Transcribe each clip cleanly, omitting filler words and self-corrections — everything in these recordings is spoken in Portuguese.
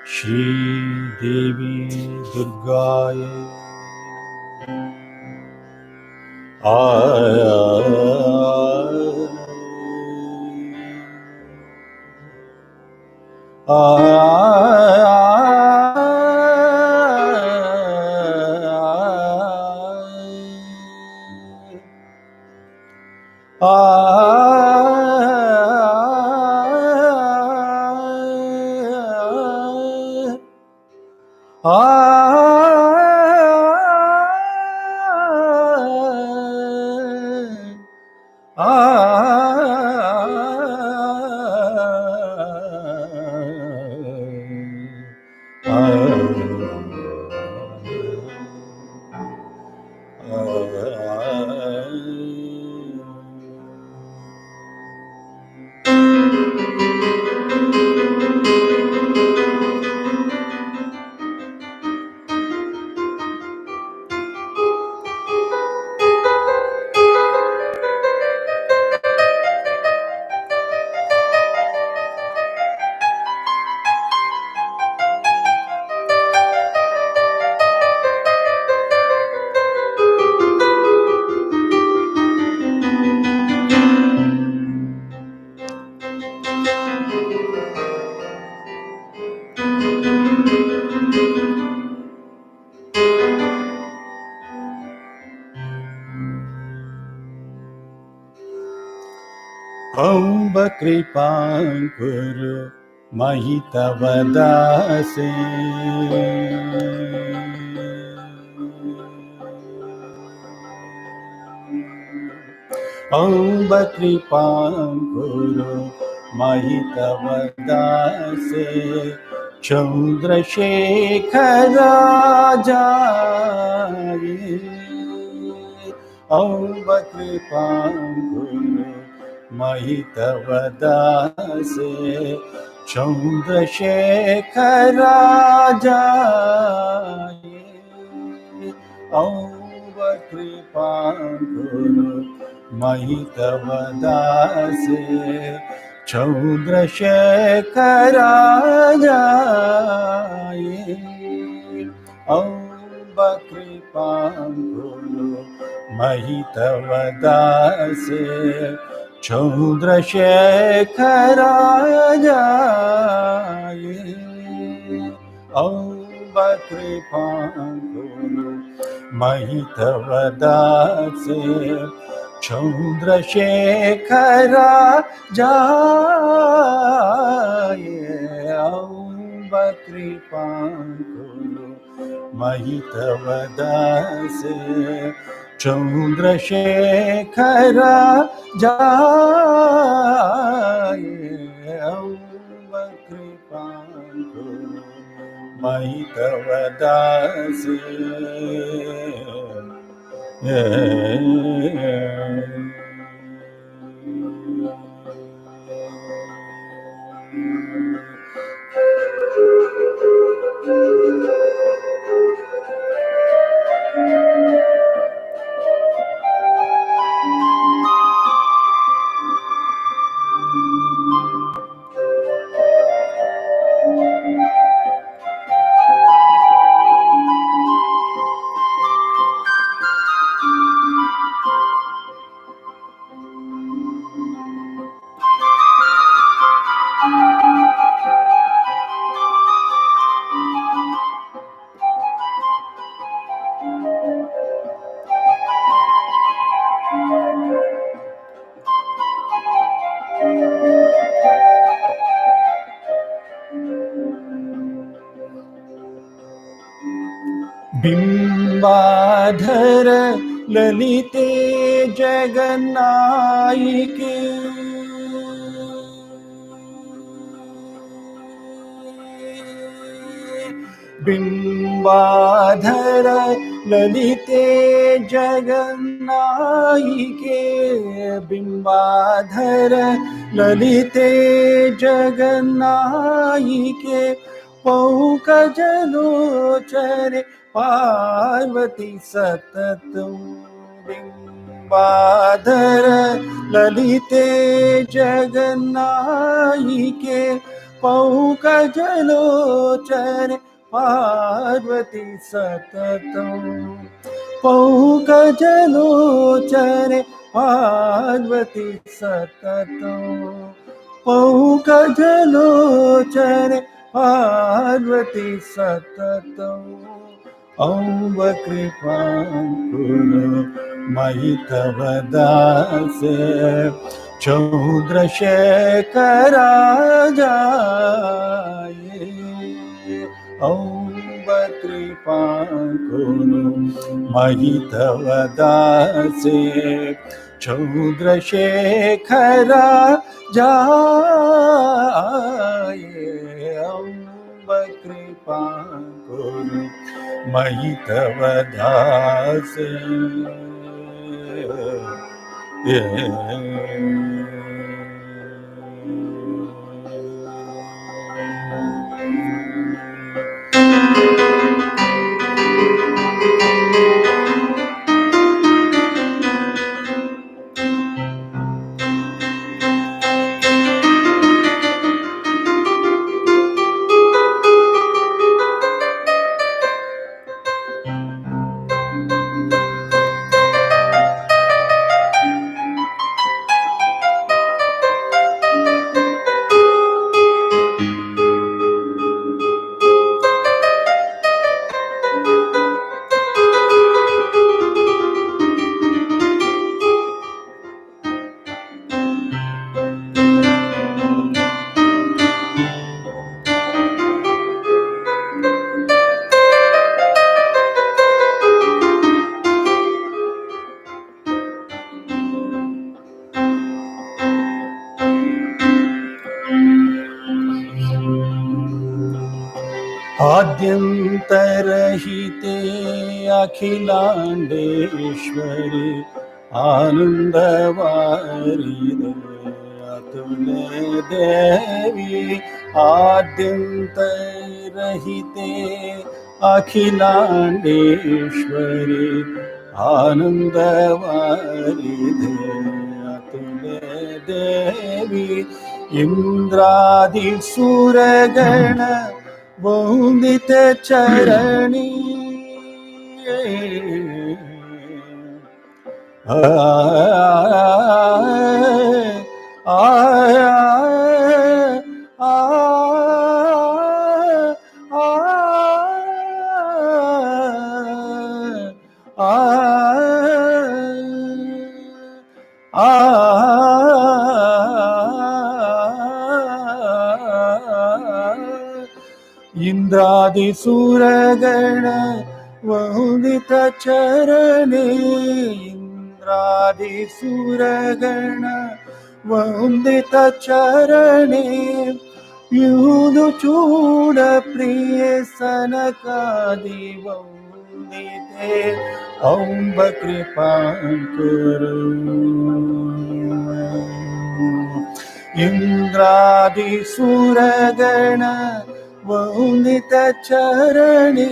Shri Devi Durgaye Amba Kripam Kuru Mahitavadase Amba Kripam Kuru Mahitavadase Chandra Shekhara Jaye Amba Kripam Kuru Mahitavadase Chandra Shekhara Jaye Amba Kripam Kuru Mahitavadase Chandra Shekhara Jaye Amba Kripam Kuru Mahitavadase Chandra Shekhara Jaye Amba Kripam Kuru Mahitavadase Chandra Shekhara Jaye Amba Kripam Kuru Mahitavadase Chandra Shekhara Jaye Amba Kripam Kuru Mahitavadase Bimbadhar ललिते जगन्नायिके बिंबाधर ललिते जगन्नायिके बिंबाधर ललिते जगन्नायिके पौकजलोचरे पार्वती सततं बिंबाधर ललिते जगन्नायिके पौकजलोचरे पार्वती सततं पौकजलोचरे पार्वती सततं पौकजलोचरे पार्वती सततं अम्ब कृपां कुरु मयि तव दासे चौद्रशेखराजाये अम्ब कृपां कुरु मयि तव दासे चौद्रशेखराजाये अम्ब कृपां कुरु मयि तव दासे आद्यन्तरहिते अखिलाण्डेश्वरि आनन्दवारिदे अतुले देवी आद्यन्तरहिते अखिलाण्डेश्वरि आनन्दवारिदे अतुले देवी इन्द्रादिसुरगण वन्दित चरणी इंद्रादिसुरगण वन्दित चरणे इंद्रादिसुरगण वन्दित चरणे यूदुचूड प्रिय सनकादि वन्दिते अम्ब कृपां कुरु इंद्रादिसुरगण वन्दित चरणे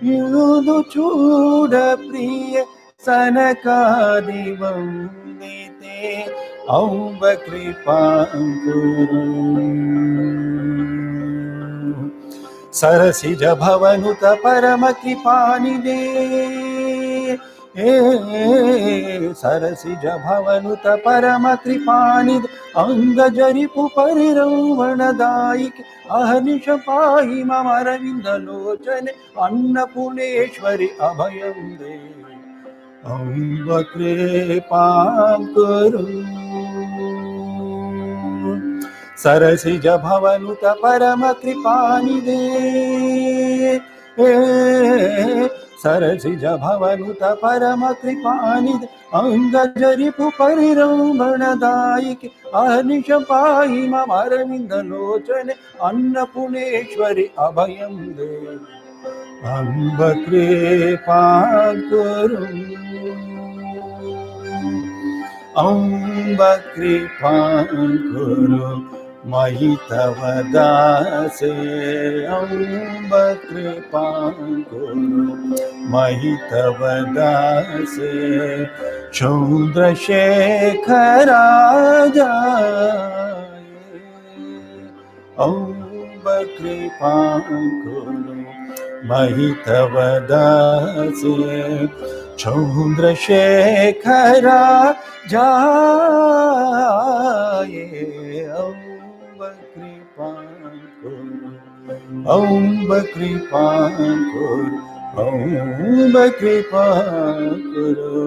यूदुचूड प्रिय सनकादि वन्दिते अम्ब कृपां कुरु सरसिज भवनुत परम कृपानिधे सरसिज भवनुत परम कृपानिधे अंगजरिपु परिरौवणदायिक अहर्निश पाहि मम अरविन्दलोचने अन्नपूर्णेश्वरि अभयं दे अम्ब कृपां कुरु सरसिज भवनुत परम कृपानिधे सरसिज भवनुत परम कृपानिध अंगजरिपु परिरंभणदायिके अहर्निश पाहि मम अरविंद लोचने अन्नपूर्णेश्वरि अभयं दे अम्ब कृपा कुरु अम्ब कृपा कुरु मयि तव दासे अम्ब कृपा कुरु मयि तव दासे चंद्रशेखरा जाये अम्ब कृपा कुरु मयि तव दासे चंद्रशेखरा जाये अम्ब कृपा कुरु अम्ब कृपा कुरु अम्ब कृपा कुरु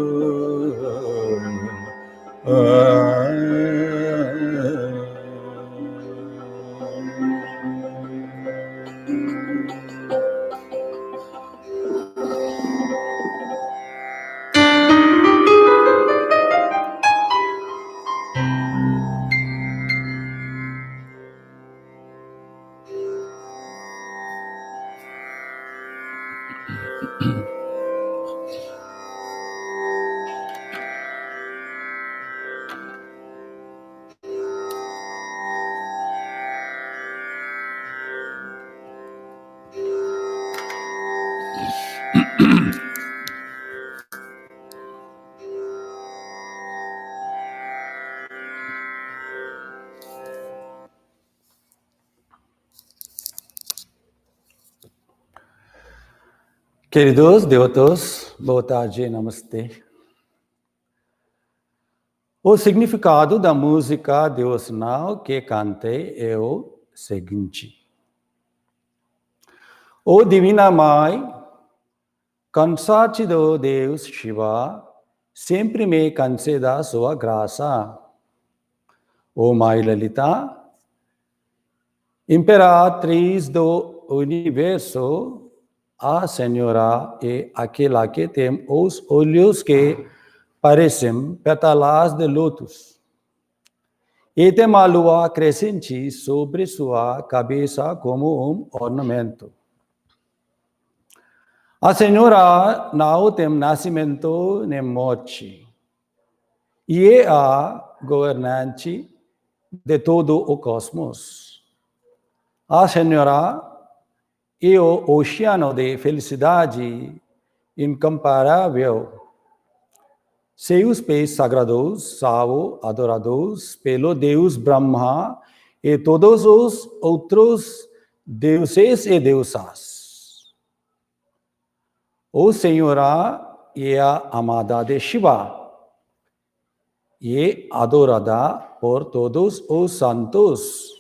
Queridos devotos, boa tarde, namastê. O significado da música devocional que cantei é o seguinte. O Divina Mãe, consórcio Deus Shiva, sempre me conceda sua graça. O Mãe Lalita, imperatriz do universo, a Senhora é aquela que tem os olhos que parecem pétalas de lótus. E tem a lua crescente sobre sua cabeça como ornamento. A Senhora não tem nascimento nem morte. E é a governante de todo o cosmos. A Senhora é o oceano de felicidade incomparável. Seus pés sagrados são adorados pelo Deus Brahma e todos os outros deuses e deusas. O Senhora é a amada de Shiva e é adorada por todos os santos.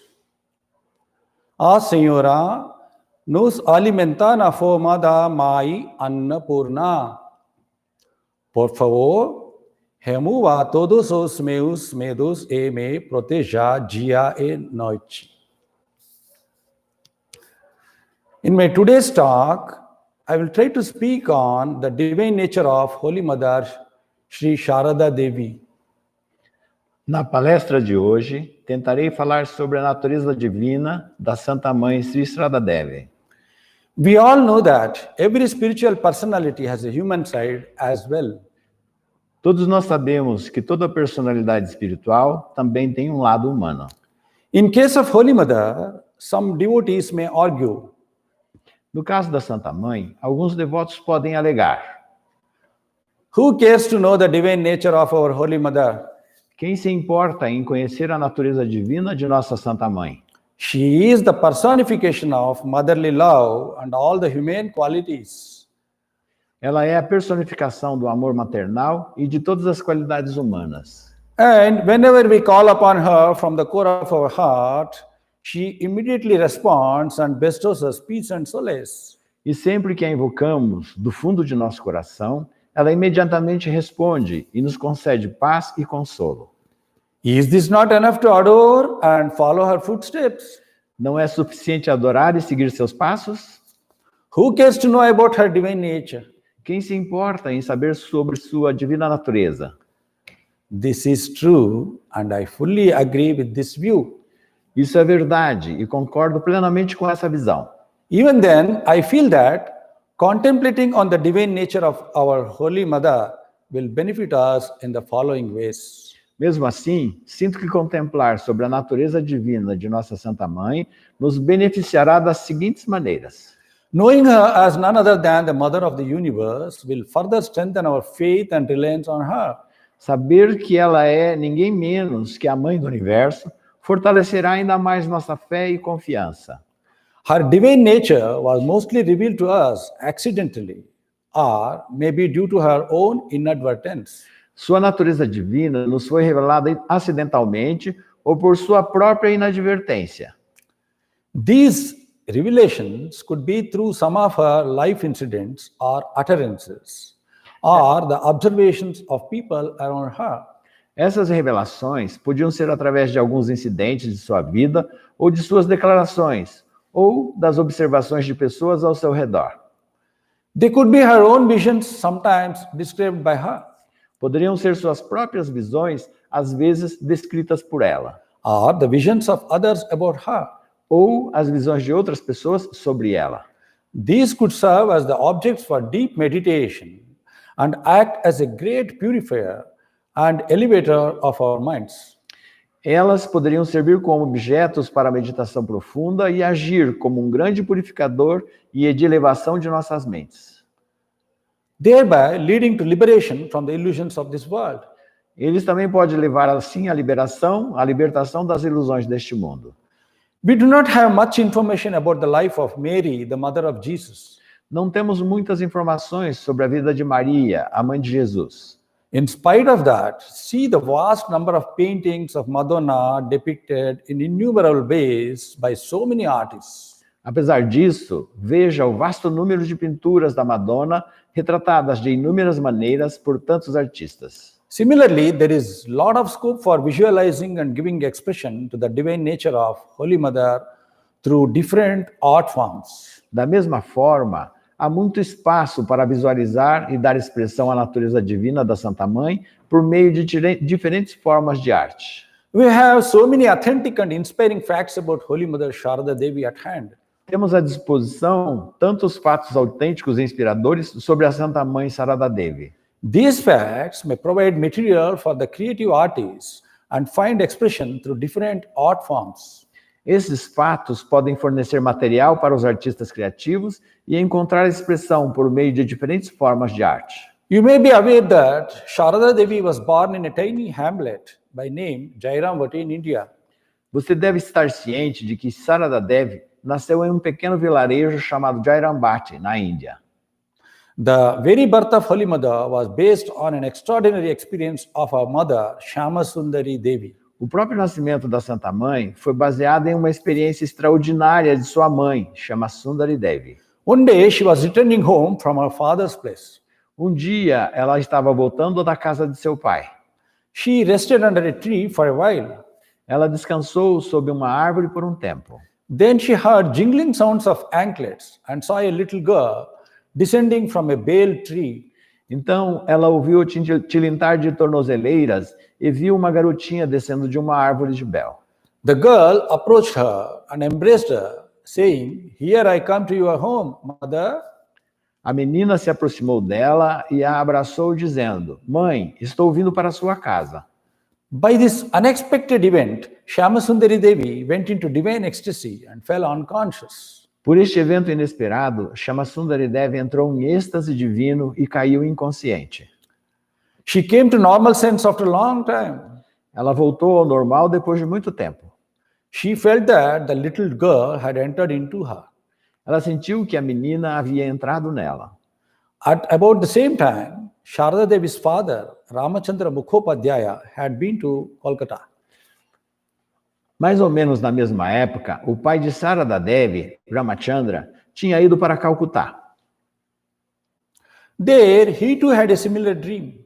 A Senhora nos alimenta na forma da Mãe Annapurna. Por favor, remova todos os meus medos e me proteja dia e noite. In my today's talk, I will try to speak on the divine nature of Holy Mother, Sri Sarada Devi. Na palestra de hoje, tentarei falar sobre a natureza divina da Santa Mãe Sri Sarada Devi. We all know that every spiritual personality has a human side as well. Todos nós sabemos que toda personalidade espiritual também tem um lado humano. In case of Holy Mother, some devotees may argue. No caso da Santa Mãe, alguns devotos podem alegar: Who cares to know the divine nature of our Holy Mother? Quem se importa em conhecer a natureza divina de nossa Santa Mãe? She is the personification of motherly love and all the humane qualities. Ela é a personificação do amor maternal e de todas as qualidades humanas. And whenever we call upon her from the core of our heart, she immediately responds and bestows us peace and solace. E sempre que a invocamos do fundo de nosso coração, ela imediatamente responde e nos concede paz e consolo. Is this not enough to adore and follow her footsteps? Não é suficiente adorar e seguir seus passos? Who cares to know about her divine nature? Quem se importa em saber sobre sua divina natureza? This is true, and I fully agree with this view. Isso é verdade e concordo plenamente com essa visão. Even then, I feel that contemplating on the divine nature of our Holy Mother will benefit us in the following ways. Mesmo assim, sinto que contemplar sobre a natureza divina de nossa Santa Mãe nos beneficiará das seguintes maneiras. Knowing her as none other than the Mother of the universe will further strengthen our faith and reliance on her. Saber que ela é ninguém menos que a Mãe do Universo fortalecerá ainda mais nossa fé e confiança. Her divine nature was mostly revealed to us accidentally, or maybe due to her own inadvertence. Sua natureza divina nos foi revelada acidentalmente ou por sua própria inadvertência. These revelations could be through some of her life incidents or utterances, or the observations of people around her. Essas revelações podiam ser através de alguns incidentes de sua vida, ou de suas declarações, ou das observações de pessoas ao seu redor. They could be her own visions, sometimes described by her, Poderiam ser suas próprias visões, às vezes descritas por ela, or the visions of others about her. ou as visões de outras pessoas sobre ela. These could serve as the objects for deep meditation and act as a great purifier and elevator of our minds. Elas poderiam servir como objetos para a meditação profunda e agir como um grande purificador e de elevação de nossas mentes, Thereby leading to liberation from the illusions of this world. Eles também podem levar assim à libertação das ilusões deste mundo. We do not have much information about the life of Mary, the mother of Jesus. Não temos muitas informações sobre a vida de Maria, a mãe de Jesus. In spite of that, see the vast number of paintings of Madonna depicted in innumerable ways by so many artists. Apesar disso, veja o vasto número de pinturas da Madonna retratadas de inúmeras maneiras por tantos artistas. Similarly, there is a lot of scope for visualizing and giving expression to the divine nature of Holy Mother through different art forms. Da mesma forma, há muito espaço para visualizar e dar expressão à natureza divina da Santa Mãe por meio de diferentes formas de arte. We have so many authentic and inspiring facts about Holy Mother Sarada Devi at hand. Temos à disposição tantos fatos autênticos e inspiradores sobre a Santa Mãe Sarada Devi. These facts may provide material for the creative artists and find expression through different art forms. Esses fatos podem fornecer material para os artistas criativos e encontrar expressão por meio de diferentes formas de arte. You may be aware that Sarada Devi was born in a tiny hamlet by name Jairamvati in India. Você deve estar ciente de que Sarada Devi nasceu em um pequeno vilarejo chamado Jairambati, na Índia. The very birth of Holy Mother was based on an extraordinary experience of her mother, Shyama Devi. O próprio nascimento da Santa Mãe foi baseado em uma experiência extraordinária de sua mãe, Shyama Devi. One day she was returning home from her father's place. Um dia, ela estava voltando da casa de seu pai. She rested under a tree for a while. Ela descansou sob uma árvore por um tempo. Then she heard jingling sounds of anklets and saw a little girl descending from a bale tree. Então, ela ouviu o tilintar de tornozeleiras e viu uma garotinha descendo de uma árvore de bel. The girl approached her and embraced her, saying, "Here I come to your home, mother." A menina se aproximou dela e a abraçou, dizendo: "Mãe, estou vindo para a sua casa." By this unexpected event, Shyama Devi went into divine ecstasy and fell unconscious. Por este evento inesperado, Shyama Devi entrou em êxtase divino e caiu inconsciente. She came to normal sense after a long time. Ela voltou ao normal depois de muito tempo. She felt that the little girl had entered into her. Ela sentiu que a menina havia entrado nela. At about the same time, Sarada Devi's father, Ramachandra Mukhopadhyaya, had been to Kolkata. Mais ou menos na mesma época, o pai de Sarada Devi, Ramachandra, tinha ido para Calcutá. There, he too had a similar dream.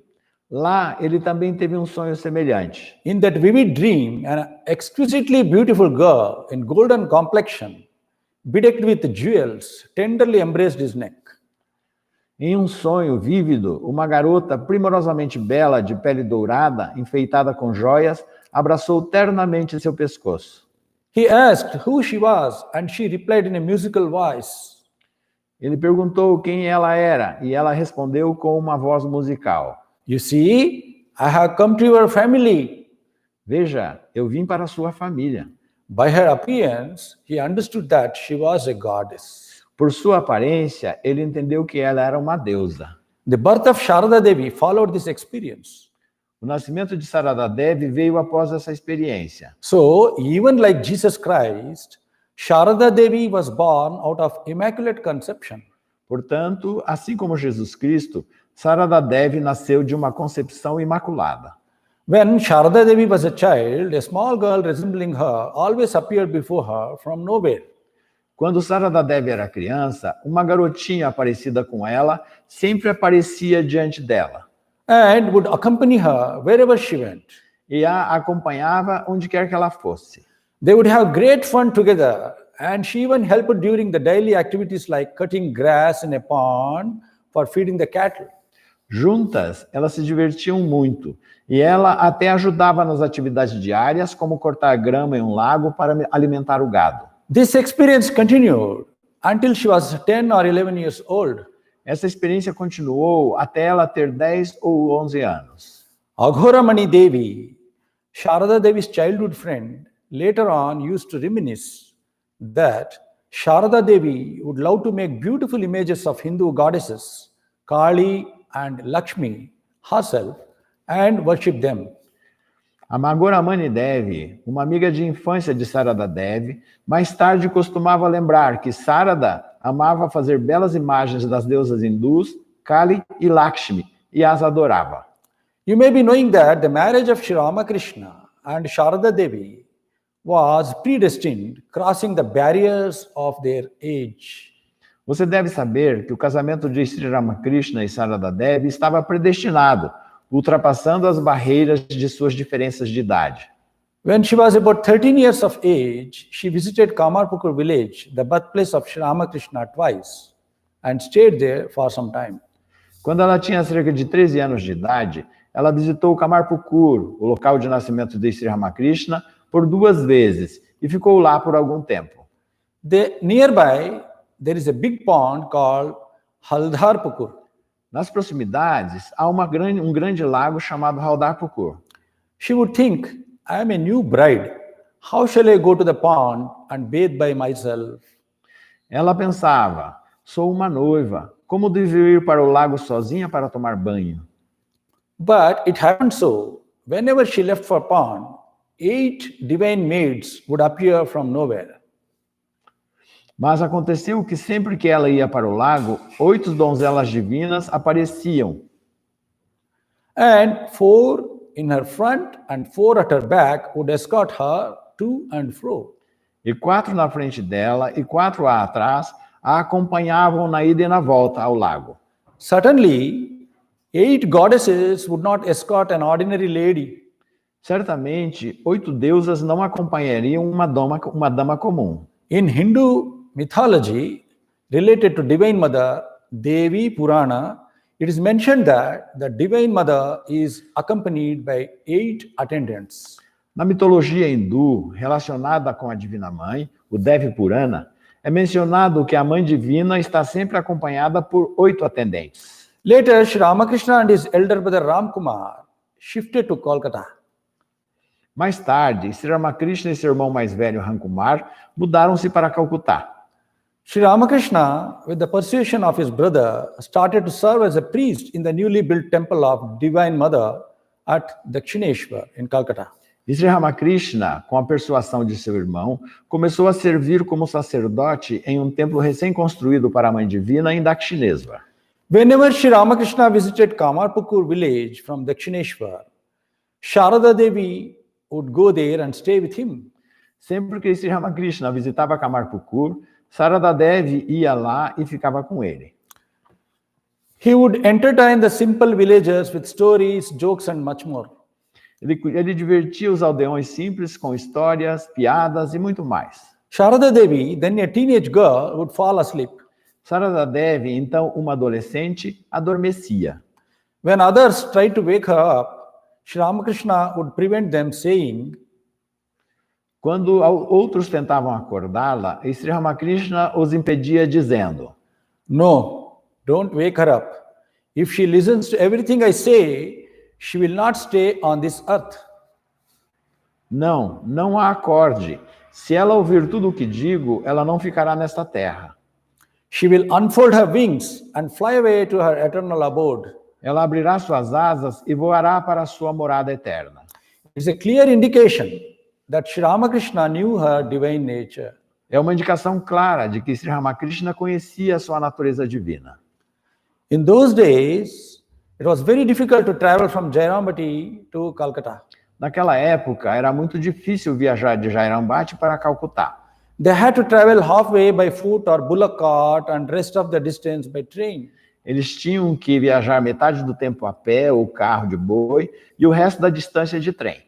Lá, ele também teve um sonho semelhante. In that vivid dream, an exquisitely beautiful girl in golden complexion bedecked with jewels, tenderly embraced his neck. Em um sonho vívido, uma garota primorosamente bela, de pele dourada, enfeitada com joias, abraçou ternamente seu pescoço. He asked who she was, and she replied in a musical voice, Ele perguntou quem ela era, e ela respondeu com uma voz musical. "You see, I have come to your family." Veja, eu vim para a sua família. By her appearance, he understood that she was a goddess. Por sua aparência, ele entendeu que ela era uma deusa. The birth of Sarada Devi followed this experience. O nascimento de Sarada Devi veio após essa experiência. So, even like Jesus Christ, Sarada Devi was born out of immaculate conception. Portanto, assim como Jesus Cristo, Sarada Devi nasceu de uma concepção imaculada. When Sarada Devi was a child, a small girl resembling her always appeared before her from nowhere. Quando Sarada Devi era criança, uma garotinha parecida com ela sempre aparecia diante dela. And would accompany her wherever she went. E a acompanhava onde quer que ela fosse. They would have great fun together, and she even helped during the daily activities like cutting grass in a pond for feeding the cattle. Juntas, elas se divertiam muito, e ela até ajudava nas atividades diárias, como cortar grama em um lago para alimentar o gado. This experience continued until she was 10 or 11 years old. Essa experiência continuou até ela ter 10 ou 11 anos. Aghoramani Devi, Sarada Devi's childhood friend, later on used to reminisce that Sarada Devi would love to make beautiful images of Hindu goddesses, Kali and Lakshmi, herself, and worship them. A Magoramani Devi, uma amiga de infância de Sarada Devi, mais tarde costumava lembrar que Sarada amava fazer belas imagens das deusas hindus, Kali e Lakshmi, e as adorava. You may be knowing that the marriage of Sri Ramakrishna and Sarada Devi was predestined, crossing the barriers of their age. Você deve saber que o casamento de Sri Ramakrishna e Sarada Devi estava predestinado, ultrapassando as barreiras de suas diferenças de idade. When she was about 13 years of age, she visited Kamarpukur village, the birthplace of Sri Ramakrishna, twice, and stayed there for some time. Quando ela tinha cerca de 13 anos de idade, ela visitou Kamarpukur, o local de nascimento de Sri Ramakrishna, por 2 vezes e ficou lá por algum tempo. Nearby, there is a big pond called Haldharpukur. Nas proximidades, há um grande lago chamado Haldharpukur. She would think, I am a new bride. How shall I go to the pond and bathe by myself? Ela pensava, sou uma noiva, como devo ir para o lago sozinha para tomar banho? But it happened so. Whenever she left for pond, 8 divine maids would appear from nowhere. Mas aconteceu que sempre que ela ia para o lago, 8 donzelas divinas apareciam. And 4 in her front and 4 at her back would escort her to and fro. E 4 na frente dela e 4 atrás a acompanhavam na ida e na volta ao lago. Certainly, 8 goddesses would not escort an ordinary lady. Certamente, 8 deusas não acompanhariam uma dama comum. In Hindu mythology, related to Divine Mother, Devi Purana, it is mentioned that the Divine Mother is accompanied by 8 attendants. Na mitologia hindu, relacionada com a Divina Mãe, o Devi Purana, é mencionado que a Mãe Divina está sempre acompanhada por 8 atendentes. Later, Sri Ramakrishna and his elder brother Ramkumar shifted to Kolkata. Mais tarde, Sri Ramakrishna e seu irmão mais velho, Ramkumar, mudaram-se para Calcutá. Sri Ramakrishna, with the persuasion of his brother, started to serve as a priest in the newly built temple of Divine Mother at Dakshineshwar in Calcutta. E Sri Ramakrishna, com a persuasão de seu irmão, começou a servir como sacerdote em um templo recém-construído para a Mãe Divina em Dakshineshwar. Whenever Sri Ramakrishna visited Kamarpukur village from Dakshineshwar, Sarada Devi would go there and stay with him. Sempre que Sri Ramakrishna visitava Kamarpukur, Sarada Devi ia lá e ficava com ele. He would entertain the simple villagers with stories, jokes and much more. Ele divertia os aldeões simples com histórias, piadas e muito mais. Sarada Devi, then a teenage girl, would fall asleep. Sarada Devi, então uma adolescente, adormecia. When others tried to wake her up, Sri Ramakrishna would prevent them, saying, Quando outros tentavam acordá-la, Sri Ramakrishna os impedia dizendo: "No, don't wake her up. If she listens to everything I say, she will not stay on this earth." Não, não a acorde. Se ela ouvir tudo o que digo, ela não ficará nesta terra. She will unfold her wings and fly away to her eternal abode. Ela abrirá suas asas e voará para a sua morada eterna. It's a clear indication that Sri Ramakrishna knew her divine nature. É uma indicação clara de que Sri Ramakrishna conhecia a sua natureza divina. In those days, it was very difficult to travel from Jairambati to Calcutta. Naquela época, era muito difícil viajar de Jairambati para Calcutá. They had to travel halfway by foot or bullock cart and rest of the distance by train. Eles tinham que viajar metade do tempo a pé ou carro de boi e o resto da distância de trem.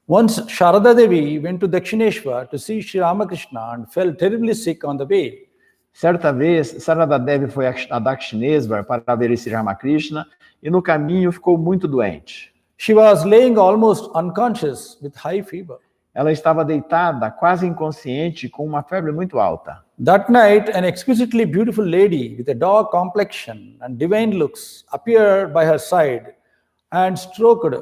Once Sarada Devi went to Dakshineshwar to see Sri Ramakrishna and fell terribly sick on the way. Certa vez, Sarada Devi foi a Dakshineswar para ver Sri Ramakrishna e no caminho ficou muito doente. She was laying almost unconscious with high fever. Ela estava deitada, quase inconsciente, com uma febre muito alta. That night, an exquisitely beautiful lady with a dark complexion and divine looks appeared by her side and stroked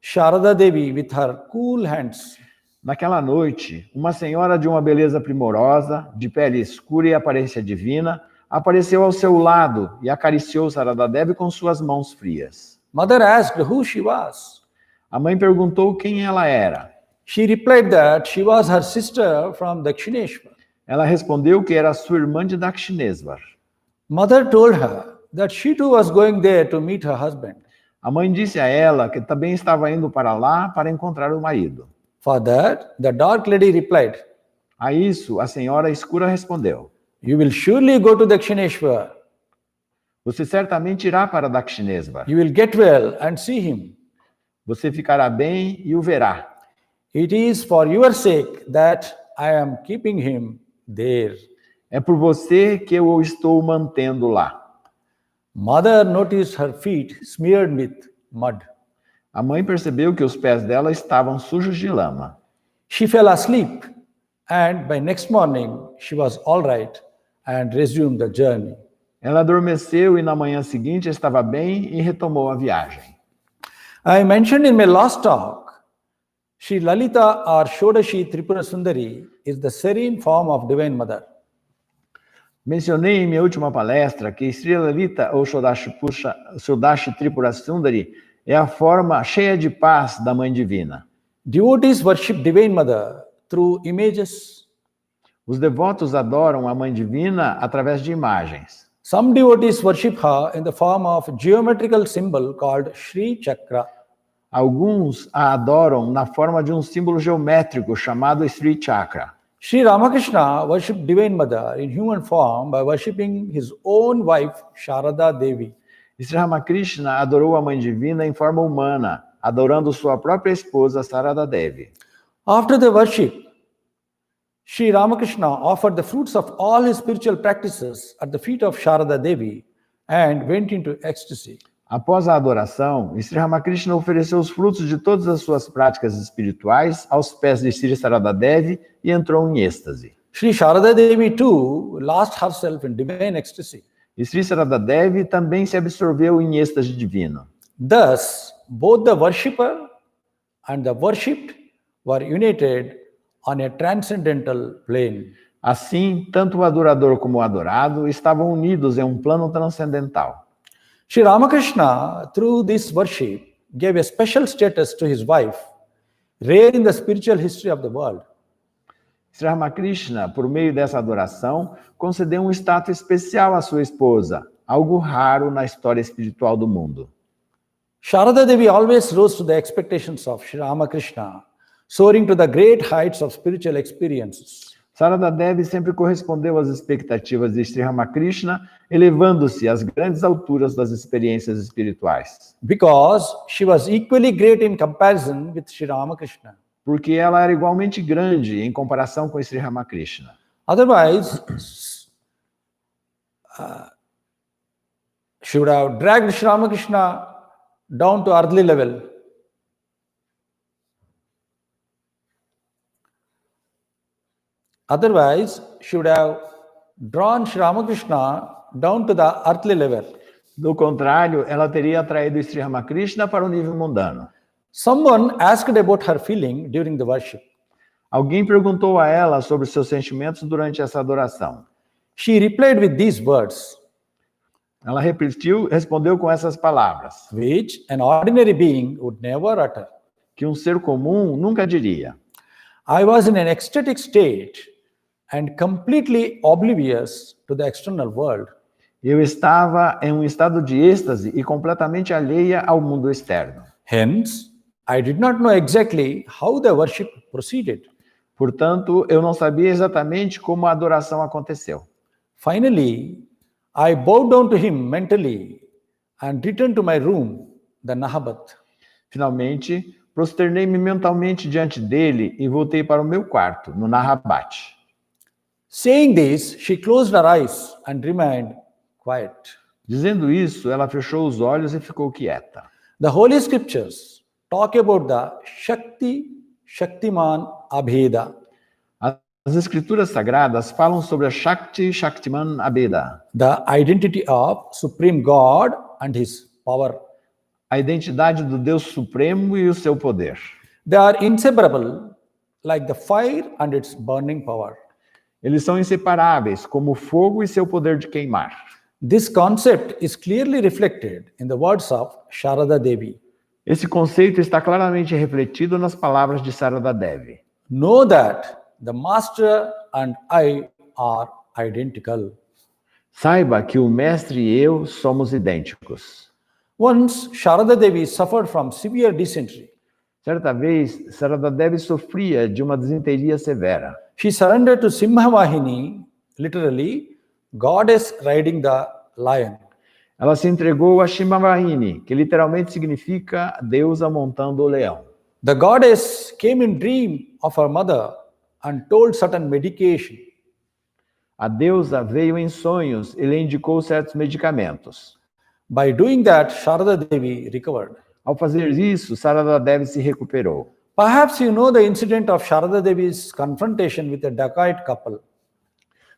Sarada Devi with her cool hands. Naquela noite, uma senhora de uma beleza primorosa, de pele escura e aparência divina, apareceu ao seu lado e acariciou Sarada Devi com suas mãos frias. Mother asked who she was. A mãe perguntou quem ela era. She replied that she was her sister from Dakshineshwar. Ela respondeu que era sua irmã de Dakshineswar. Mother told her that she too was going there to meet her husband. A mãe disse a ela que também estava indo para lá para encontrar o marido. For that, the dark lady replied, A isso, a senhora escura respondeu: "You will surely go to Dakshineshwar. Você certamente irá para Dakshineswar. You will get well and see him. Você ficará bem e o verá. It is for your sake that I am keeping him there." É por você que eu o estou mantendo lá. Mother noticed her feet smeared with mud. A mãe percebeu que os pés dela estavam sujos de lama. She fell asleep, and by next morning she was all right and resumed the journey. Ela adormeceu e na manhã seguinte estava bem e retomou a viagem. I mentioned in my last talk, Sri Lalita or Shodashi Tripura Sundari is the serene form of Divine Mother. Mencionei em minha última palestra que Sri Lalita ou Shodashi Tripura Sundari é a forma cheia de paz da Mãe Divina. Devotees worship Divine Mother through images. Os devotos adoram a Mãe Divina através de imagens. Some devotees worship her in the form of geometrical symbol called Sri Chakra. Alguns a adoram na forma de um símbolo geométrico chamado Sri Chakra. Sri Ramakrishna worshipped Divine Mother in human form by worshipping his own wife, Sarada Devi. Sri Ramakrishna adorou a Mãe Divina em forma humana, adorando sua própria esposa, Sarada Devi. After the worship, Sri Ramakrishna offered the fruits of all his spiritual practices at the feet of Sarada Devi and went into ecstasy. Após a adoração, Sri Ramakrishna ofereceu os frutos de todas as suas práticas espirituais aos pés de Sri Sarada Devi e entrou em êxtase. Sri Sarada Devi too lost herself in divine ecstasy. E Sri Sarada Devi também se absorveu em êxtase divino. Thus, both the worshipper and the worshipped were united on a transcendental plane. Assim, tanto o adorador como o adorado estavam unidos em um plano transcendental. Sri Ramakrishna, through this worship, gave a special status to his wife, rare in the spiritual history of the world. Sri Ramakrishna, por meio dessa adoração, concedeu um status especial à sua esposa, algo raro na história espiritual do mundo. Sarada Devi always rose to the expectations of Sri Ramakrishna, soaring to the great heights of spiritual experiences. Sarada Devi sempre correspondeu às expectativas de Sri Ramakrishna, elevando-se às grandes alturas das experiências espirituais. Because she was equally great in comparison with Sri Ramakrishna. porque ela era igualmente grande em comparação com Sri Ramakrishna. Otherwise, she would have dragged Sri Ramakrishna down to earthly level. Otherwise, she would have drawn Sri Ramakrishna down to the earthly level. Do contrário, ela teria atraído Sri Ramakrishna para o nível mundano. Someone asked about her feeling during the worship. Alguém perguntou a ela sobre seus sentimentos durante essa adoração. She replied with these words, Ela respondeu com essas palavras, which an ordinary being would never utter. que um ser comum nunca diria. I was in an ecstatic state and completely oblivious to the external world. Eu estava em um estado de êxtase e completamente alheia ao mundo externo. Hence, I did not know exactly how the worship proceeded. Portanto, eu não sabia exatamente como a adoração aconteceu. Finally, I bowed down to him mentally and returned to my room, the Nahabat. Finalmente, prosternei-me mentalmente diante dele e voltei para o meu quarto, no Nahabat. Saying this, she closed her eyes and remained quiet. Dizendo isso, ela fechou os olhos e ficou quieta. The Holy Scriptures talk about the Shaktiman Abheda. As escrituras sagradas falam sobre a Shaktiman Abheda, The identity of Supreme God and His power. a identidade do Deus Supremo e o seu poder. They are inseparable, like the fire and its burning power. Eles são inseparáveis, como o fogo e seu poder de queimar. This concept is clearly reflected in the words of Sarada Devi. Esse conceito está claramente refletido nas palavras de Sarada Devi. Know that the Master and I are identical. Saiba que o mestre e eu somos idênticos. Once, Sarada Devi suffered from severe dysentery. Certa vez, Sarada Devi sofria de uma desinteria severa. She surrendered to Simhavahini, literally, goddess riding the lion. Ela se entregou a Shimavahini, que literalmente significa deusa montando o leão. The goddess came in dream of her mother and told certain medication. A deusa veio em sonhos e lhe indicou certos medicamentos. By doing that, Sarada Devi recovered. Ao fazer isso, Sarada Devi se recuperou. Perhaps you know the incident of Sarada Devi's confrontation with a dacoit couple.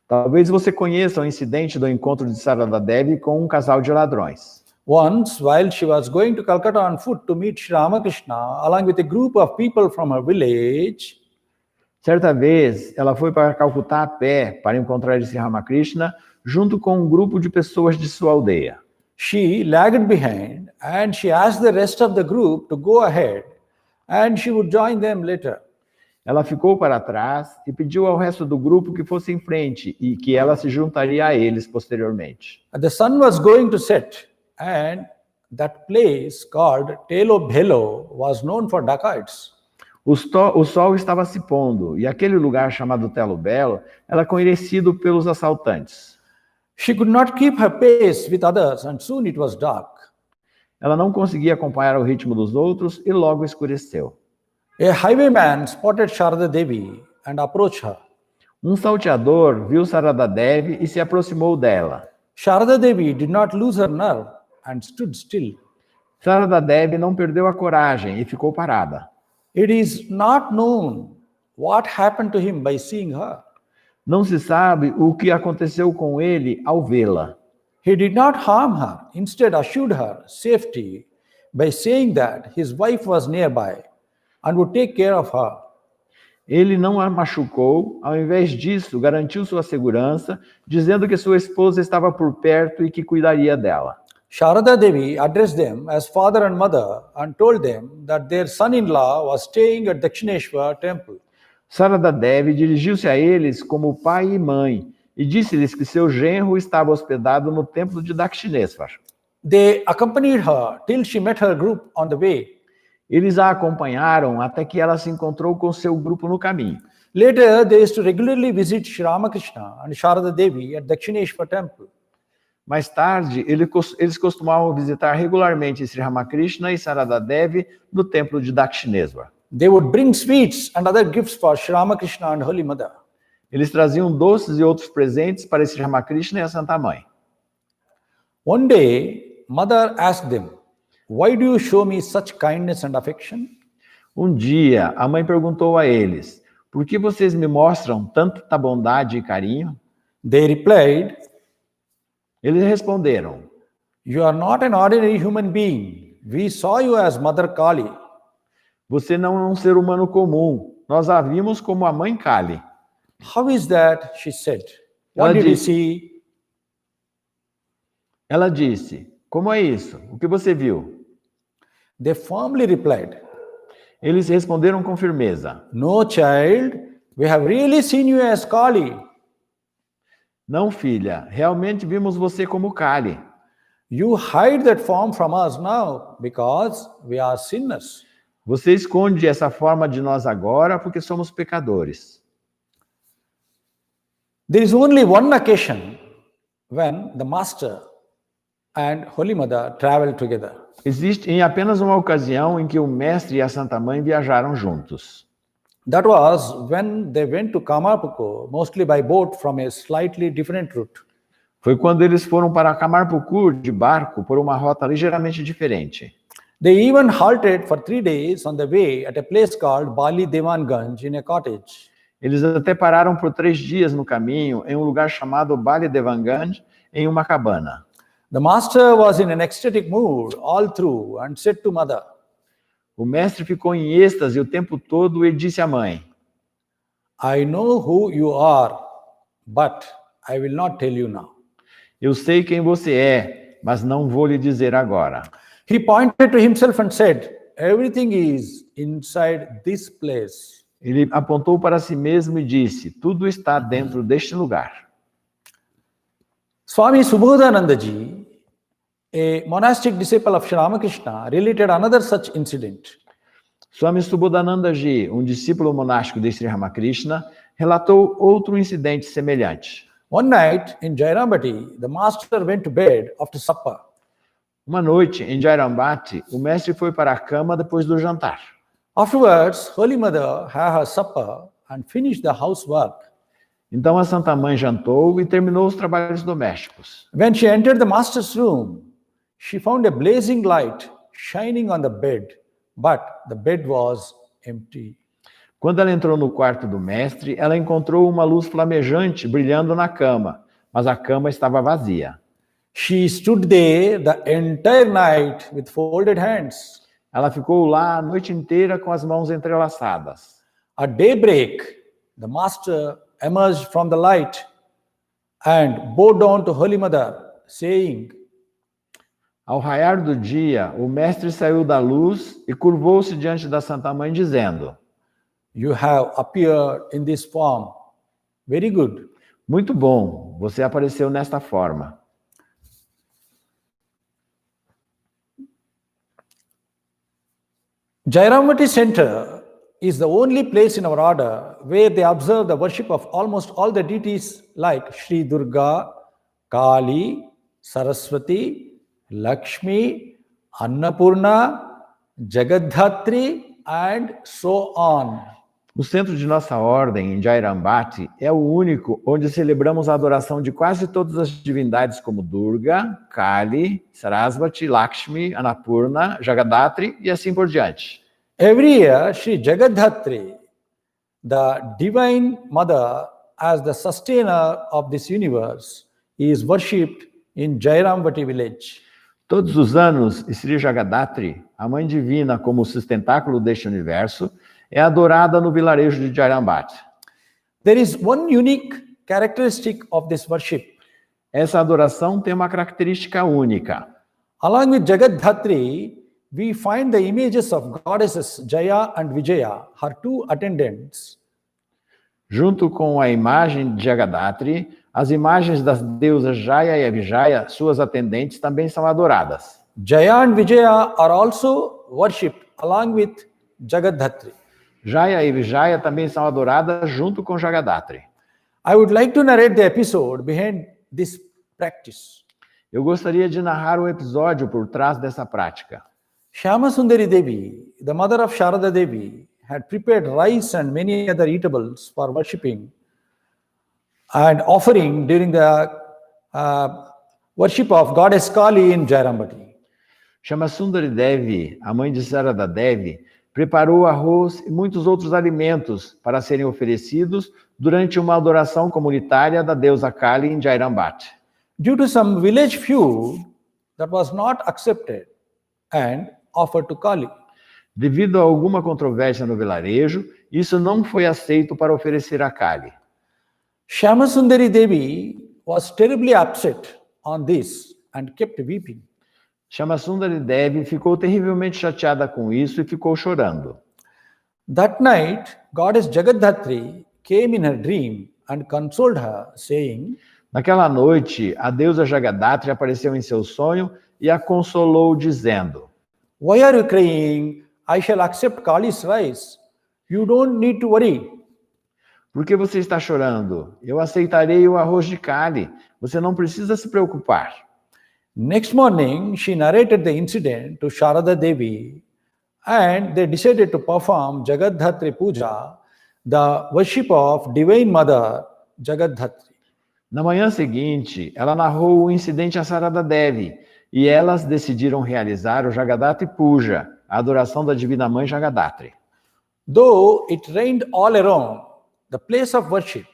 Talvez você conheça o incidente do encontro de Sarada Devi com um casal de ladrões. Once, while she was going to Calcutta on foot to meet Sri Ramakrishna, along with a group of people from her village, Certa vez, ela foi para Calcutá a pé para encontrar Sri Ramakrishna, junto com um grupo de pessoas de sua aldeia. she lagged behind and she asked the rest of the group to go ahead and she would join them later. Ela ficou para trás e pediu ao resto do grupo que fosse em frente e que ela se juntaria a eles posteriormente. The sun was going to set and that place called Telo Bhelo was known for dacoits. O sol estava se pondo e aquele lugar chamado Telo Belo era conhecido pelos assaltantes. She could not keep her pace with others and soon it was dark. Ela não conseguia acompanhar o ritmo dos outros e logo escureceu. A highwayman spotted Sarada Devi and approached her. Um salteador viu Sarada Devi e se aproximou dela. Sarada Devi did not lose her nerve and stood still. Sarada Devi não perdeu a coragem e ficou parada. It is not known what happened to him by seeing her. Não se sabe o que aconteceu com ele ao vê-la. He did not harm her, instead assured her safety by saying that his wife was nearby and would take care of her. Ele não a machucou, ao invés disso, garantiu sua segurança, dizendo que sua esposa estava por perto e que cuidaria dela. Sarada Devi addressed them as father and mother and told them that their son-in-law was staying at Dakshineshwar temple. Sarada Devi dirigiu-se a eles como pai e mãe e disse-lhes que seu genro estava hospedado no templo de Dakshineshwar. They accompanied her till she met her group on the way. Eles a acompanharam até que ela se encontrou com seu grupo no caminho. Later, they used to regularly visit Sri Ramakrishna and Sarada Devi at Dakshineshwar temple. Mais tarde, eles costumavam visitar regularmente Sri Ramakrishna e Sarada Devi no templo de Dakshineshwar. They would bring sweets and other gifts for Sri Ramakrishna and Holy Mother. Eles traziam doces e outros presentes para Sri Ramakrishna e a Santa Mãe. One day, Mother asked them, "Why do you show me such kindness and affection?" Um dia, a mãe perguntou a eles, por que vocês me mostram tanta bondade e carinho? They replied, Eles responderam, "You are not an ordinary human being. We saw you as Mother Kali." você não é um ser humano comum, nós a vimos como a Mãe Kali. "How is that?" she said. "What Ela did you disse- see?" Ela disse, como é isso? O que você viu? They firmly replied, Eles responderam com firmeza, "No, child, we have really seen you as Kali. não, filha, realmente vimos você como Kali. You hide that form from us now because we are sinners." Você esconde essa forma de nós agora porque somos pecadores. There is only one occasion when the Master and Holy Mother traveled together. Existe em apenas uma ocasião em que o mestre e a Santa Mãe viajaram juntos. That was when they went to Kamarpuku, mostly by boat from a slightly different route. Foi quando eles foram para Kamarpukur de barco por uma rota ligeiramente diferente. They even halted for 3 days on the way at a place called Bali Devanganj in a cottage. Eles até pararam por 3 dias no caminho em um lugar chamado Bali Devanganj, em uma cabana. The Master was in an ecstatic mood all through and said to Mother, O mestre ficou em êxtase o tempo todo e disse à mãe, "I know who you are, but I will not tell you now." eu sei quem você é, mas não vou lhe dizer agora. He pointed to himself and said, "Everything is inside this place." Ele apontou para si mesmo e disse, tudo está dentro deste lugar. Swami Subodhanandaji, a monastic disciple of Sri Ramakrishna, related another such incident. Swami Subodhananda Ji, um discípulo monástico de Sri Ramakrishna, relatou outro incidente semelhante. One night in Jairambati, the master went to bed after supper. Uma noite, em Jairambati, o mestre foi para a cama depois do jantar. Afterwards, Holy Mother had her supper and finished the housework. Então a Santa Mãe jantou e terminou os trabalhos domésticos. When she entered the master's room, she found a blazing light shining on the bed, but the bed was empty. Quando ela entrou no quarto do mestre, ela encontrou uma luz flamejante brilhando na cama, mas a cama estava vazia. She stood there the entire night with folded hands. Ela ficou lá a noite inteira com as mãos entrelaçadas. At daybreak, the master emerged from the light and bowed down to Holy Mother, saying, Ao raiar do dia, o mestre saiu da luz e curvou-se diante da Santa Mãe, dizendo, "You have appeared in this form. Very good." muito bom, você apareceu nesta forma. Jairamati Center is the only place in our order where they observe the worship of almost all the deities like Sri Durga, Kali, Saraswati, Lakshmi, Annapurna, Jagadhatri, and so on. O centro de nossa ordem, em Jairambati, é o único onde celebramos a adoração de quase todas as divindades como Durga, Kali, Saraswati, Lakshmi, Annapurna, Jagadhatri e assim por diante. Every year, Sri Jagadhatri, the Divine Mother, as the sustainer of this universe, is worshipped in Jairambati village. Todos os anos, Sri Jagadhatri, a Mãe Divina como sustentáculo deste universo, é adorada no vilarejo de Jairambati. There is one unique characteristic of this worship. Essa adoração tem uma característica única. Along with Jagadhatri, we find the images of goddesses Jaya and Vijaya, her two attendants. Junto com a imagem de Jagadhatri, as imagens das deusas Jaya e Vijaya, suas atendentes, também são adoradas. Jaya and Vijaya are also worshipped along with Jagadhatri. Jaya e Vijaya também são adoradas junto com Jagadhatri. I would like to narrate the episode behind this practice. Eu gostaria de narrar um episódio por trás dessa prática. Shyama Sundari Devi, the mother of Sarada Devi, had prepared rice and many other eatables for worshipping and offering during the worship of goddess Kali in Jairambati. Shamasundari Devi, a mãe de Sarada Devi, preparou arroz e muitos outros alimentos para serem oferecidos durante uma adoração comunitária da deusa Kali em Jairambati. Due to some village feud that was not accepted and offered to Kali. Devido a alguma controvérsia no vilarejo, isso não foi aceito para oferecer a Kali. Shamasundari Devi was terribly upset on this and kept weeping. Shamasundari Devi ficou terrivelmente chateada com isso e ficou chorando. That night, goddess Jagadhatri came in her dream and consoled her, saying, Naquela noite, a deusa Jagadhatri apareceu em seu sonho e a consolou, dizendo: "Why are you crying? I shall accept Kali's rice. You don't need to worry." Por que você está chorando? Eu aceitarei o arroz de Kali. Você não precisa se preocupar. Next morning, she narrated the incident to Sarada Devi and they decided to perform Jagadhatri Puja, the worship of Divine Mother Jagadhatri. Na manhã seguinte, ela narrou o incidente a Sarada Devi e elas decidiram realizar o Jagadhatri Puja, a adoração da Divina Mãe Jagadhatri. Though it rained all around, the place of worship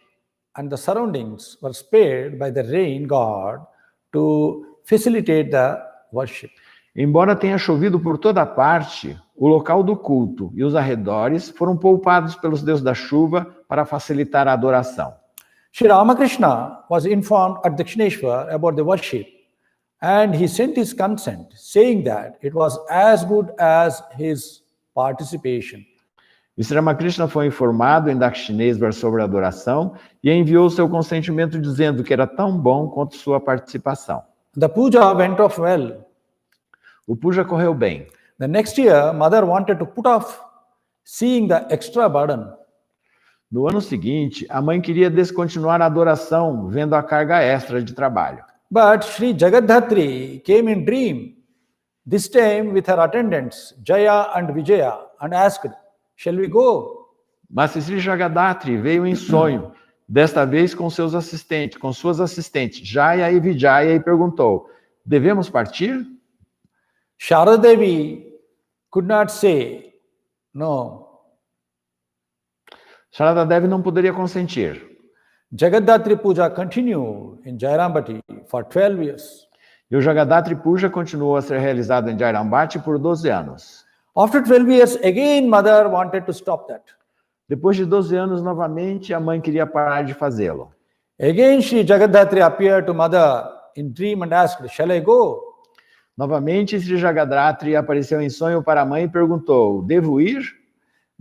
and the surroundings were spared by the rain god to facilitate the worship. Embora tenha chovido por toda parte, o local do culto e os arredores foram poupados pelos deuses da chuva para facilitar a adoração. Sri Ramakrishna was informed at Dakshineshwar about the worship and he sent his consent, saying that it was as good as his participation. E Sri Ramakrishna foi informado em Dakshineshwar sobre a adoração e enviou seu consentimento dizendo que era tão bom quanto sua participação. The puja went off well. O puja correu bem. The next year, mother wanted to put off seeing the extra burden. No ano seguinte, a mãe queria descontinuar a adoração, vendo a carga extra de trabalho. But Sri Jagadhatri came in dream, this time with her attendants, Jaya and Vijaya, and asked, "Shall we go?" Mas Sri Jagadhatri veio em sonho, desta vez com suas assistentes, Jaya e Vijaya, e perguntou: devemos partir? Sarada Devi could not say no. Sarada Devi não poderia consentir. Jagadhatri Puja continued in Jairambati for 12 years. E o Jagadhatri Puja continuou a ser realizado em Jairambati por 12 anos. After 12 years, again mother wanted to stop that. Depois de 12 anos, novamente, a mãe queria parar de fazê-lo. Again, Sri Jagadhatri appeared to mother in dream and asked, "Shall I go?" Novamente, Sri Jagadhatri apareceu em sonho para a mãe e perguntou: devo ir?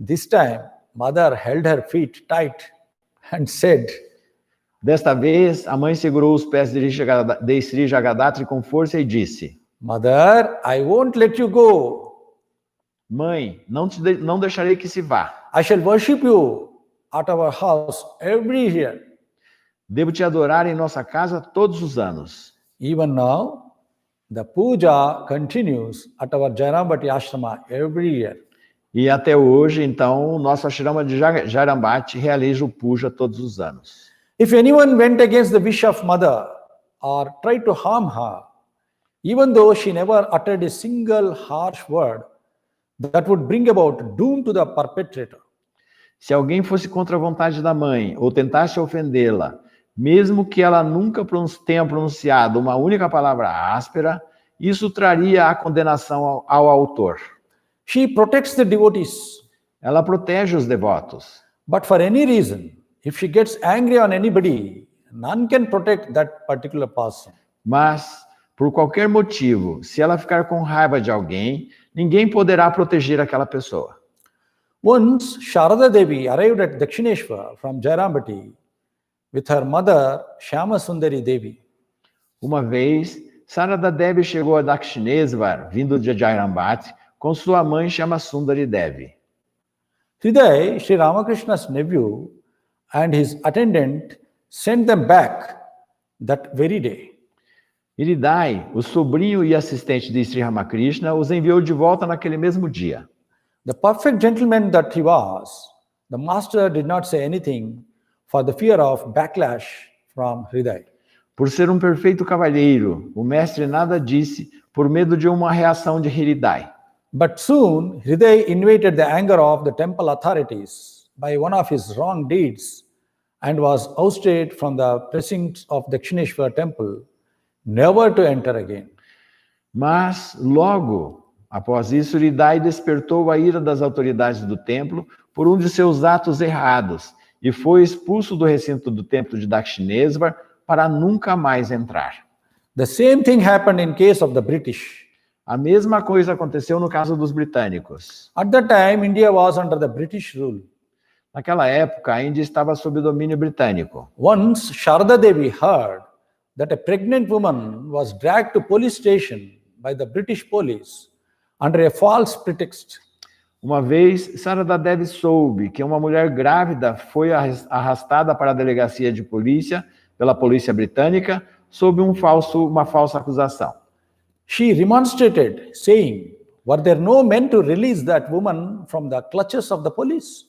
This time, mother held her feet tight and said, Desta vez, a mãe segurou os pés de Sri Jagadhatri com força e disse: "Mother, I won't let you go. Mãe, não deixarei que se vá. I shall worship you at our house every year. Devo te adorar em nossa casa todos os anos. Even now, the puja continues at our Jairambati ashrama every year." E até hoje, então, o nosso ashrama de Jairambati realiza o puja todos os anos. If anyone went against the wish of mother or tried to harm her, even though she never uttered a single harsh word, that would bring about doom to the perpetrator. Se alguém fosse contra a vontade da mãe ou tentasse ofendê-la, mesmo que ela nunca tenha pronunciado uma única palavra áspera, isso traria a condenação ao autor. She protects the devotees. Ela protege os devotos. But for any reason, if she gets angry on anybody, none can protect that particular person. Mas, por qualquer motivo, se ela ficar com raiva de alguém, ninguém poderá proteger aquela pessoa. Once, Sarada Devi arrived at Dakshineshwar from Jairambati with her mother, Shamasundari Devi. Uma vez, Sarada Devi chegou a Dakshineshwar, vindo de Jairambati, com sua mãe Shamasundari Devi. Today, Sri Ramakrishna's nephew and his attendant sent them back that very day. Iridai, o sobrinho e assistente de Sri Ramakrishna, os enviou de volta naquele mesmo dia. The perfect gentleman that he was, the master did not say anything for the fear of backlash from Hriday. Por ser um perfeito cavalheiro, o mestre nada disse por medo de uma reação de Hridai. But soon, Hriday invaded the anger of the temple authorities by one of his wrong deeds and was ousted from the precincts of Dakshineshwar temple, never to enter again. Mas, logo após isso, Hridai despertou a ira das autoridades do templo por um de seus atos errados e foi expulso do recinto do templo de Dakshineshwar para nunca mais entrar. The same thing happened in case of the British. A mesma coisa aconteceu no caso dos britânicos. At that time, India was under the British rule. Naquela época, a Índia estava sob domínio britânico. Once, Sarada Devi heard that a pregnant woman was dragged to police station by the British police under a false pretext. Uma vez, Sarada Devi soube que uma mulher grávida foi arrastada para a delegacia de polícia pela polícia britânica sob uma falsa acusação. She remonstrated, saying, "Were there no men to release that woman from the clutches of the police?"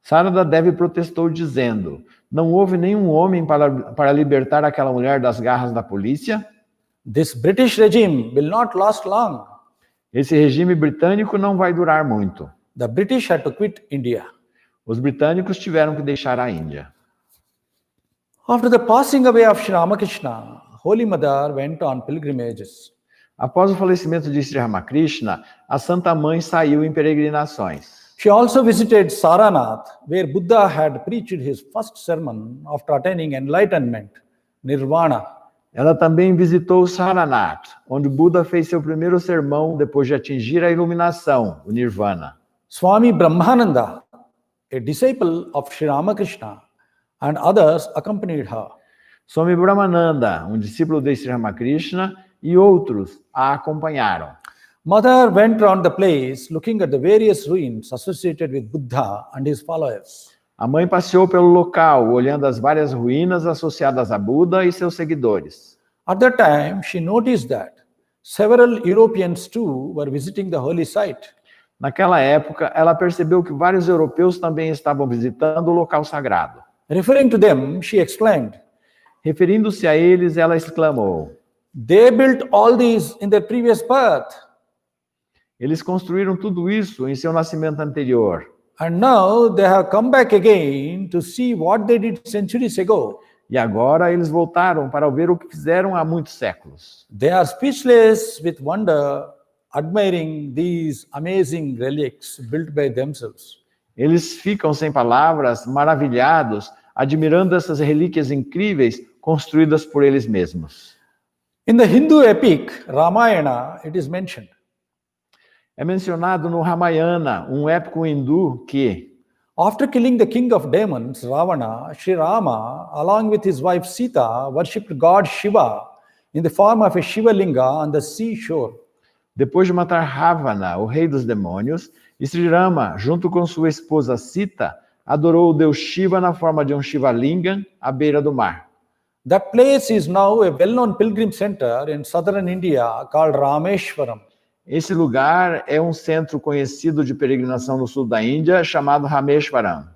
Sarada Devi protestou dizendo: não houve nenhum homem para libertar aquela mulher das garras da polícia? This British regime will not last long. Esse regime britânico não vai durar muito. The British had to quit India. Os britânicos tiveram que deixar a Índia. After the passing away of Sri Ramakrishna, Holy Mother went on pilgrimages. Após o falecimento de Sri Ramakrishna, a Santa Mãe saiu em peregrinações. She also visited Saranath, where Buddha had preached his first sermon after attaining enlightenment, nirvana. Ela também visitou Saranath, onde Buda fez seu primeiro sermão depois de atingir a iluminação, o nirvana. Swami Brahmananda, a disciple of Sri Ramakrishna, and others accompanied her. Swami Brahmananda, um discípulo de Sri Ramakrishna, e outros a acompanharam. Mother went around the place looking at the various ruins associated with Buddha and his followers. A mãe passeou pelo local, olhando as várias ruínas associadas a Buda e seus seguidores. At that time, she noticed that several Europeans too were visiting the holy site. Naquela época, ela percebeu que vários europeus também estavam visitando o local sagrado. Referring to them, she exclaimed, referindo-se a eles, ela exclamou: "They built all these in their previous birth. Eles construíram tudo isso em seu nascimento anterior. And now they have come back again to see what they did centuries ago. E agora eles voltaram para ver o que fizeram há muitos séculos. They are speechless with wonder, admiring these amazing relics built by themselves." Eles ficam sem palavras, maravilhados, admirando essas relíquias incríveis construídas por eles mesmos. In the Hindu epic Ramayana, it is mentioned. É mencionado no Ramayana, um épico hindu, que after killing the king of demons, Ravana, Sri Rama, along with his wife Sita, worshipped God Shiva in the form of a Shiva Linga on the seashore. Depois de matar Ravana, o rei dos demônios, Sri Rama, junto com sua esposa Sita, adorou o deus Shiva na forma de um Shiva Linga à beira do mar. That place is now a well-known pilgrim center in southern India called Rameshwaram. Esse lugar é um centro conhecido de peregrinação no sul da Índia, chamado Rameshwaram.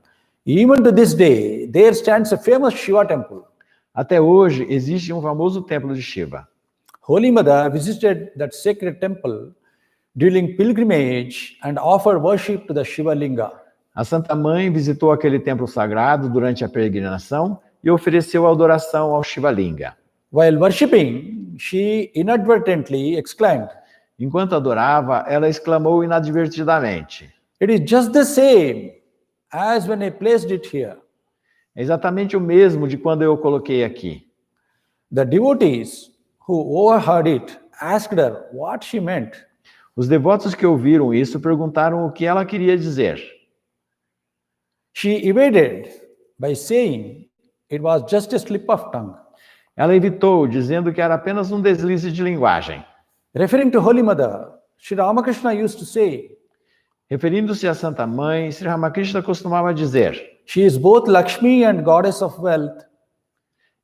Even to this day, there stands a famous Shiva temple. Até hoje, existe um famoso templo de Shiva. Holy Mother visited that sacred temple during pilgrimage and offered worship to the Shiva Linga. A Santa Mãe visitou aquele templo sagrado durante a peregrinação e ofereceu adoração ao Shiva Linga. While worshipping, she inadvertently exclaimed, enquanto adorava, ela exclamou inadvertidamente: "It is just the same as when I placed it here." É exatamente o mesmo de quando eu o coloquei aqui. The devotees who overheard it asked her what she meant. Os devotos que ouviram isso perguntaram o que ela queria dizer. She evaded by saying it was just a slip of tongue. Ela evitou, dizendo que era apenas um deslize de linguagem. Referring to Holy Mother, Sri Ramakrishna used to say, referindo-se à Santa Mãe, Sri Ramakrishna costumava dizer: she is both Lakshmi and goddess of wealth.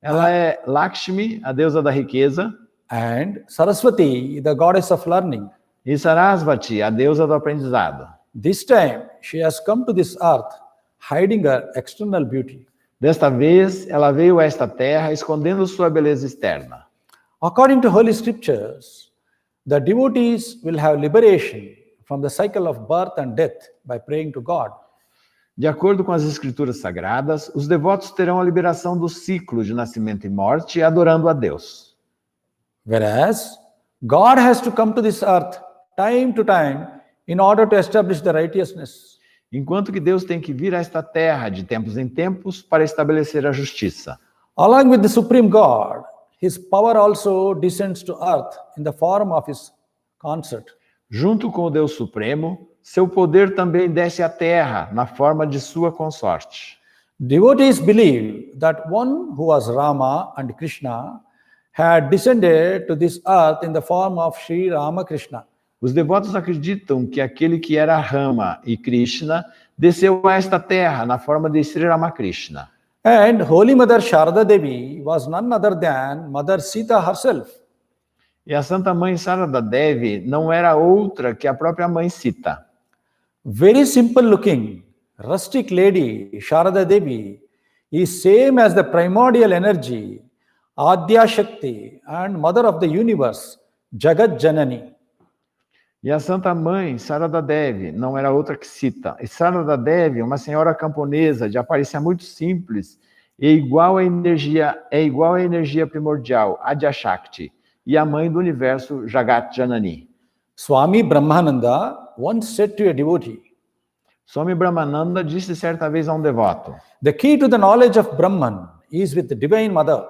Ela é Lakshmi, a deusa da riqueza, and Saraswati, the goddess of learning. E Sarasvati, a deusa do aprendizado. This time, she has come to this earth, hiding her external beauty. Desta vez, ela veio a esta terra escondendo sua beleza externa. According to Holy Scriptures, the devotees will have liberation from the cycle of birth and death by praying to God. De acordo com as escrituras sagradas, os devotos terão a liberação do ciclo de nascimento e morte adorando a Deus. Whereas, God has to come to this earth time to time in order to establish the righteousness. Enquanto que Deus tem que vir a esta terra de tempos em tempos para estabelecer a justiça. Along with the Supreme God, His power also descends to earth in the form of His consort. Junto com o Deus Supremo, seu poder também desce à terra na forma de sua consorte. Devotees believe that one who was Rama and Krishna had descended to this earth in the form of Sri Ramakrishna. Os devotos acreditam que aquele que era Rama e Krishna desceu a esta terra na forma de Sri Ramakrishna. And Holy Mother Sarada Devi was none other than Mother Sita herself. E a Santa Mãe Sarada Devi não era outra que a própria Mãe Sita. Very simple looking, rustic lady Sarada Devi is same as the primordial energy, Adya Shakti and Mother of the Universe, Jagat Janani. E a Santa Mãe Sarada Devi não era outra que Sita. E Sarada Devi, uma senhora camponesa de aparência muito simples, é igual à energia primordial, Adya Shakti, e a mãe do universo, Jagat Janani. Swami Brahmananda once said to a devotee, Swami Brahmananda disse certa vez a um devoto: the key to the knowledge of Brahman is with the Divine Mother.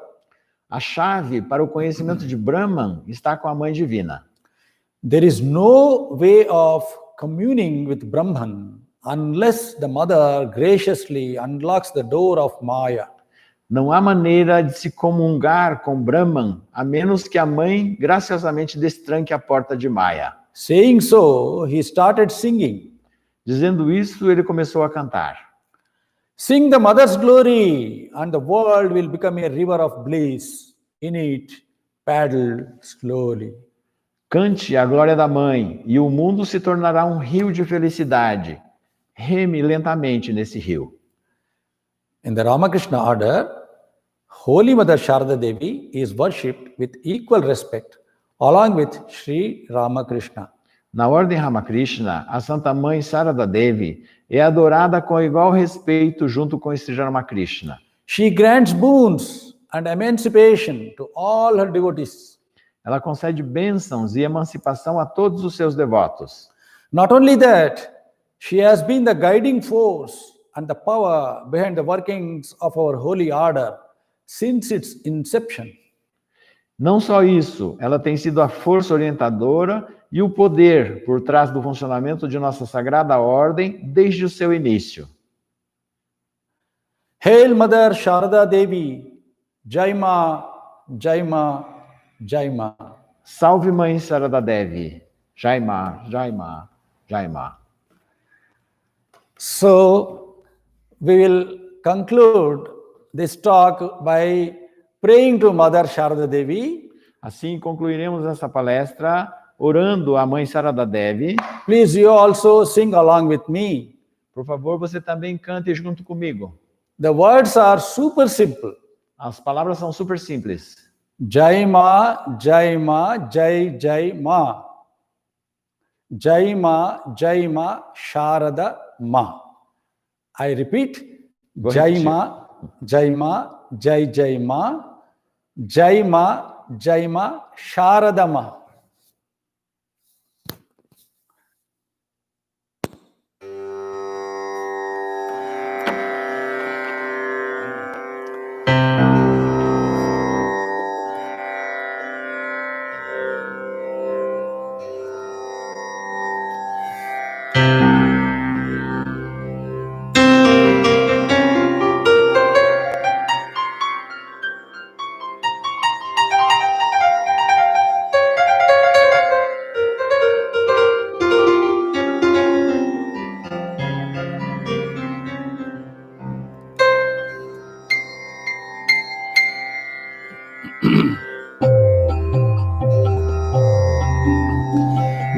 A chave para o conhecimento de Brahman está com a Mãe Divina. There is no way of communing with Brahman unless the Mother graciously unlocks the door of Maya. Não há maneira de se comungar com Brahman, a menos que a Mãe graciosamente destranque a porta de Maya. Saying so, he started singing. Dizendo isso, ele começou a cantar. Sing the Mother's glory, and the world will become a river of bliss. In it, paddle slowly. Cante a glória da Mãe, e o mundo se tornará um rio de felicidade. Reme lentamente nesse rio. In the Ramakrishna order, Holy Mother Sarada Devi is worshipped with equal respect, along with Sri Ramakrishna. Na ordem Ramakrishna, a Santa Mãe Sarada Devi é adorada com igual respeito junto com Sri Ramakrishna. She grants boons and emancipation to all her devotees. Ela concede bênçãos e emancipação a todos os seus devotos. Not only that, she has been the guiding force and the power behind the workings of our holy order since its inception. Não só isso, ela tem sido a força orientadora e o poder por trás do funcionamento de nossa sagrada ordem desde o seu início. Hail Mother Sarada Devi, Jai Ma, Jai Ma, Jai Ma. Salve Mãe Sarada Devi, Jai Ma, Jai Ma, Jai Ma. So, we will conclude this talk by praying to Mother Sarada Devi. Assim concluiremos essa palestra orando a Mãe Sarada Devi. Please you also sing along with me. Por favor, você também cante junto comigo. The words are super simple. As palavras são super simples. Jai Ma, Jai Ma, Jai Jai Ma. Jai Ma, Sarada Ma. I repeat, Jai Ma, Jai Jai Ma, Jai Ma, Sarada Ma.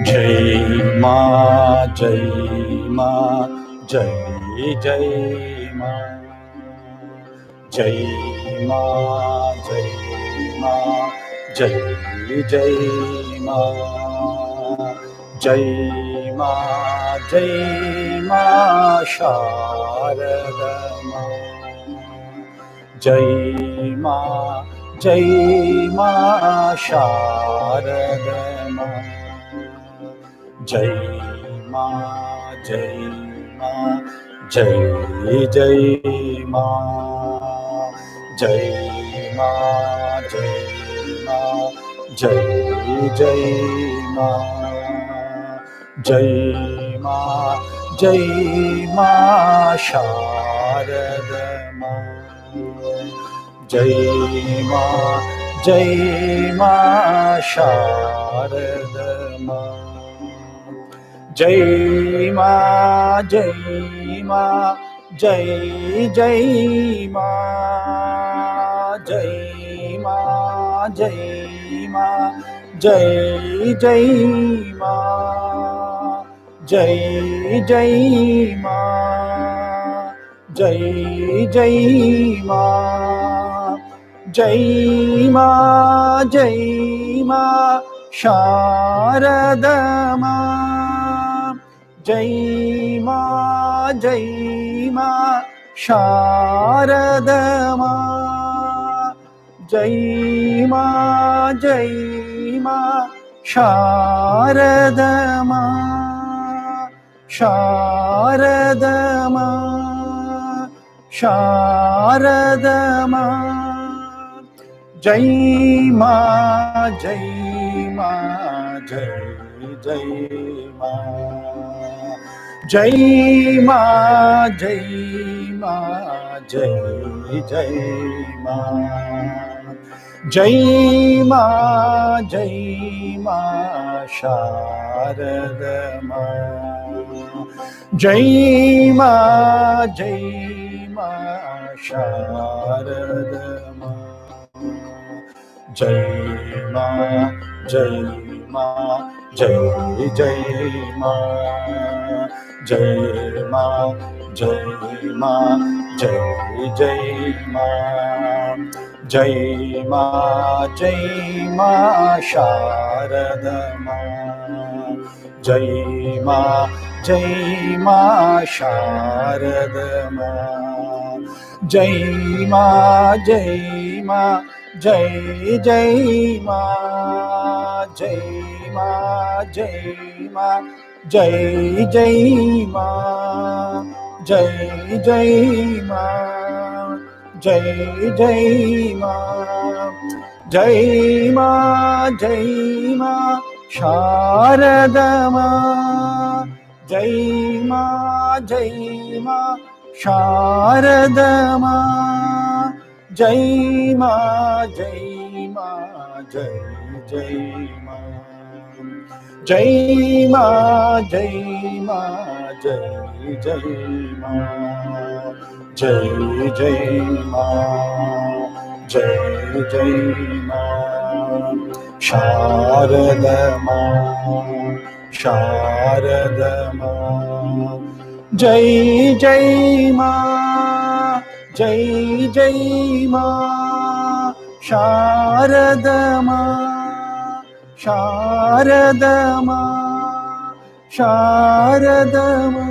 Jai Ma, Jai Ma, Jai Jai Ma, Jai Ma, Jai Ma, Jai Jai Ma, Jai Ma, Jai Ma, Sarada Ma, Jai Ma, Jai Ma, Sarada Ma, Jai Ma, Jai Ma, Jai Jai Ma, Jai Ma, Jai Ma, Jai Jai Ma, Jai Ma, Jai Ma, Sarada Ma, Jai Ma, Jai Ma, Sarada Ma, Jai Ma, Jai Ma, Jai Jai Ma, Jai Ma, Jai Ma, Jai Jai Ma, Jai Jai Ma, Jai Jai Ma, Jai Ma, Jai Ma, Sarada Ma, Jai Ma, Jai Ma, Sarada Ma, Jai Ma, Jai Ma, Sarada Ma, Sarada Ma, Sarada Ma, Jai Ma, Jai Ma, Jai Jai Ma, Jai Ma, Jai Ma, Jai Jai Ma, Jai Ma, Jai Ma, Sarada Ma, Jai Ma, Jai Ma, Sarada Ma, Jai Ma, Jai Ma, Jai Jai Ma, Jai Ma, Jai Ma, Jai Jai Ma, Jai Ma, Jai Ma, Sarada Ma, Jai Ma, Jai Ma, Sarada Ma, Jai Ma, Jai Ma, Jai Jai Ma, Jai Ma, Jai Ma, Jai Jai Ma, Jai Jai Ma, Jai Jai Ma, Jai Ma, Jai Ma, Sarada Ma, Jai Ma, Jai Ma, Sarada Ma, Jai Ma, Jai Ma, Jai Jai Ma, Jai Ma, Jai Ma, Jai Jai Ma, Jai Jai Ma, Jai Jai Ma, Sarada Ma, Sarada Ma, Jai Jai Ma, Jai Jai Ma, Sarada Ma, Sarada Ma, Sarada Ma,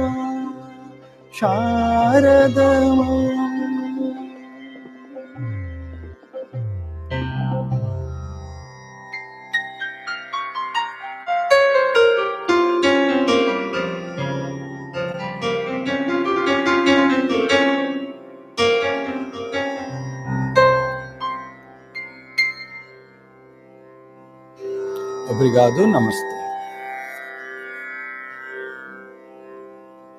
Sarada Ma. Obrigado, namastê.